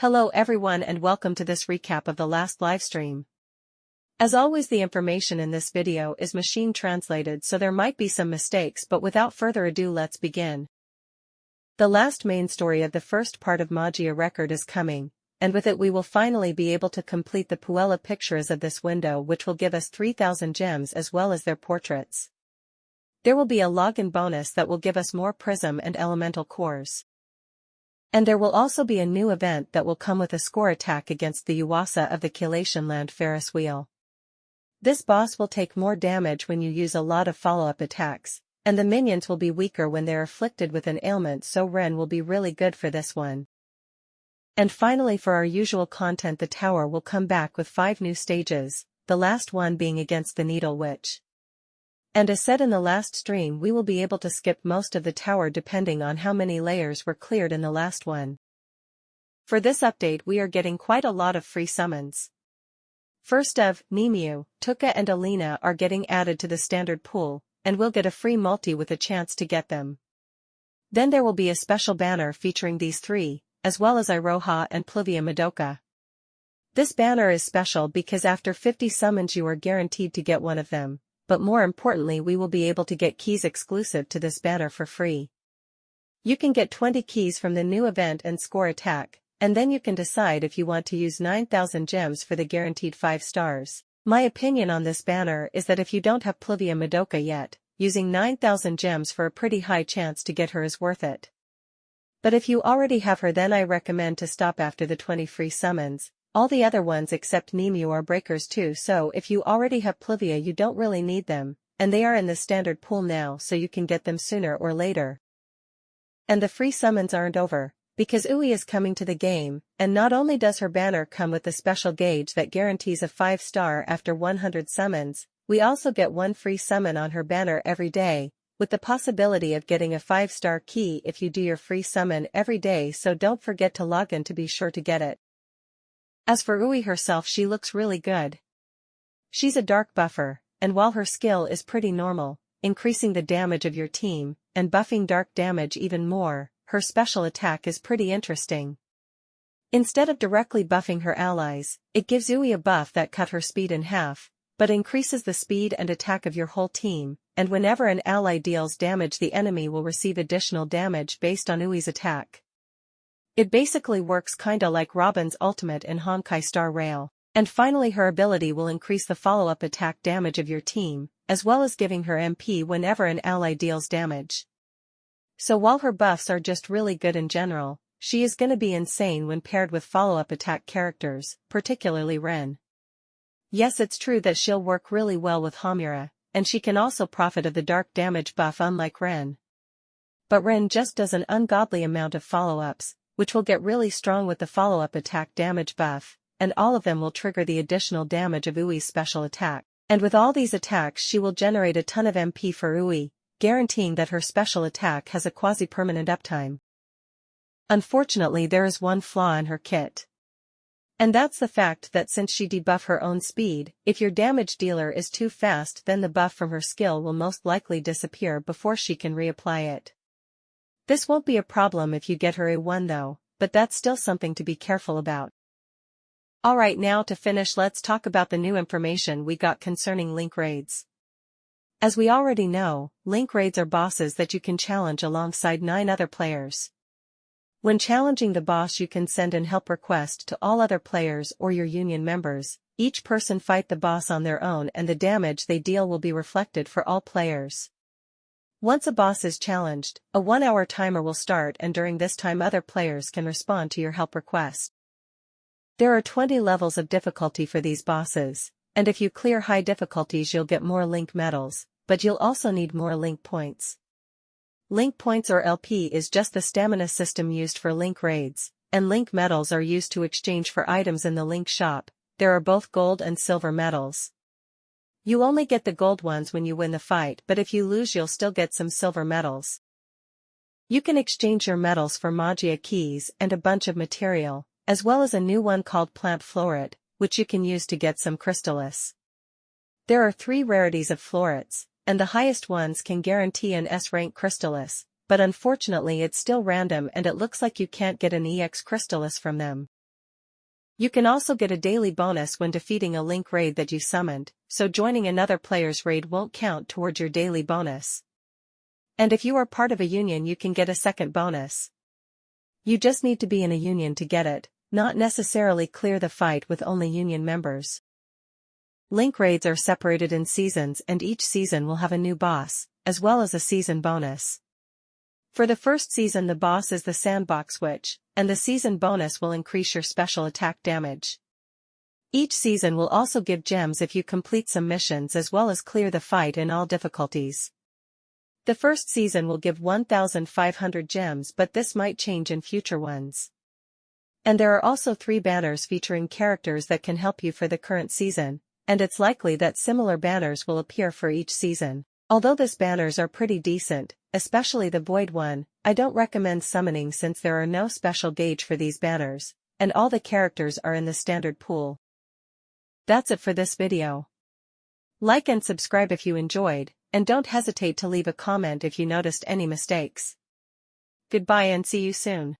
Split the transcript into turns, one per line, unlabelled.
Hello everyone and welcome to this recap of the last livestream. As always, the information in this video is machine translated, so there might be some mistakes, but without further ado, let's begin. The last main story of the first part of Magia Record is coming, and with it we will finally be able to complete the Puella pictures of this window, which will give us 3,000 gems as well as their portraits. There will be a login bonus that will give us more prism and elemental cores. And there will also be a new event that will come with a score attack against the Yuasa of the Kilation Land Ferris wheel. This boss will take more damage when you use a lot of follow-up attacks, and the minions will be weaker when they're afflicted with an ailment, so Ren will be really good for this one. And finally, for our usual content, the tower will come back with 5 new stages, the last one being against the Needle Witch. And as said in the last stream, we will be able to skip most of the tower depending on how many layers were cleared in the last one. For this update we are getting quite a lot of free summons. First of, Nemu, Tuka and Alina are getting added to the standard pool, and we'll get a free multi with a chance to get them. Then there will be a special banner featuring these 3, as well as Iroha and Pluvia Madoka. This banner is special because after 50 summons you are guaranteed to get one of them. But more importantly, we will be able to get keys exclusive to this banner for free. You can get 20 keys from the new event and score attack, and then you can decide if you want to use 9,000 gems for the guaranteed 5 stars. My opinion on this banner is that if you don't have Pluvia Madoka yet, using 9,000 gems for a pretty high chance to get her is worth it. But if you already have her, then I recommend to stop after the 20 free summons. All the other ones except Nemu are breakers too, so if you already have Pluvia you don't really need them, and they are in the standard pool now, so you can get them sooner or later. And the free summons aren't over, because Ui is coming to the game, and not only does her banner come with the special gauge that guarantees a 5-star after 100 summons, we also get 1 free summon on her banner every day, with the possibility of getting a 5-star key if you do your free summon every day, so don't forget to log in to be sure to get it. As for Ui herself, she looks really good. She's a dark buffer, and while her skill is pretty normal, increasing the damage of your team, and buffing dark damage even more, her special attack is pretty interesting. Instead of directly buffing her allies, it gives Ui a buff that cut her speed in half, but increases the speed and attack of your whole team, and whenever an ally deals damage the enemy will receive additional damage based on Ui's attack. It basically works kinda like Robin's ultimate in Honkai Star Rail. And finally, her ability will increase the follow-up attack damage of your team, as well as giving her MP whenever an ally deals damage. So while her buffs are just really good in general, she is gonna be insane when paired with follow-up attack characters, particularly Ren. Yes, it's true that she'll work really well with Homura, and she can also profit of the dark damage buff unlike Ren. But Ren just does an ungodly amount of follow-ups, which will get really strong with the follow-up attack damage buff, and all of them will trigger the additional damage of Ui's special attack. And with all these attacks she will generate a ton of MP for Ui, guaranteeing that her special attack has a quasi-permanent uptime. Unfortunately, there is one flaw in her kit. And that's the fact that since she debuffs her own speed, if your damage dealer is too fast, then the buff from her skill will most likely disappear before she can reapply it. This won't be a problem if you get her A1 though, but that's still something to be careful about. Alright, now to finish, let's talk about the new information we got concerning link raids. As we already know, link raids are bosses that you can challenge alongside 9 other players. When challenging the boss you can send an help request to all other players or your union members. Each person fight the boss on their own and the damage they deal will be reflected for all players. Once a boss is challenged, a 1-hour timer will start, and during this time other players can respond to your help request. There are 20 levels of difficulty for these bosses, and if you clear high difficulties you'll get more link medals, but you'll also need more link points. Link points, or LP, is just the stamina system used for link raids, and link medals are used to exchange for items in the link shop. There are both gold and silver medals. You only get the gold ones when you win the fight, but if you lose you'll still get some silver medals. You can exchange your medals for Magia keys and a bunch of material, as well as a new one called Plant Floret, which you can use to get some Crystallis. There are 3 rarities of Florets, and the highest ones can guarantee an S-rank Crystallis, but unfortunately it's still random and it looks like you can't get an EX Crystallis from them. You can also get a daily bonus when defeating a link raid that you summoned, so joining another player's raid won't count towards your daily bonus. And if you are part of a union you can get a second bonus. You just need to be in a union to get it, not necessarily clear the fight with only union members. Link raids are separated in seasons and each season will have a new boss, as well as a season bonus. For the first season the boss is the sandbox witch, and the season bonus will increase your special attack damage. Each season will also give gems if you complete some missions as well as clear the fight in all difficulties. The first season will give 1,500 gems, but this might change in future ones. And there are also 3 banners featuring characters that can help you for the current season, and it's likely that similar banners will appear for each season. Although these banners are pretty decent, especially the void one, I don't recommend summoning since there are no special gauge for these banners, and all the characters are in the standard pool. That's it for this video. Like and subscribe if you enjoyed, and don't hesitate to leave a comment if you noticed any mistakes. Goodbye and see you soon.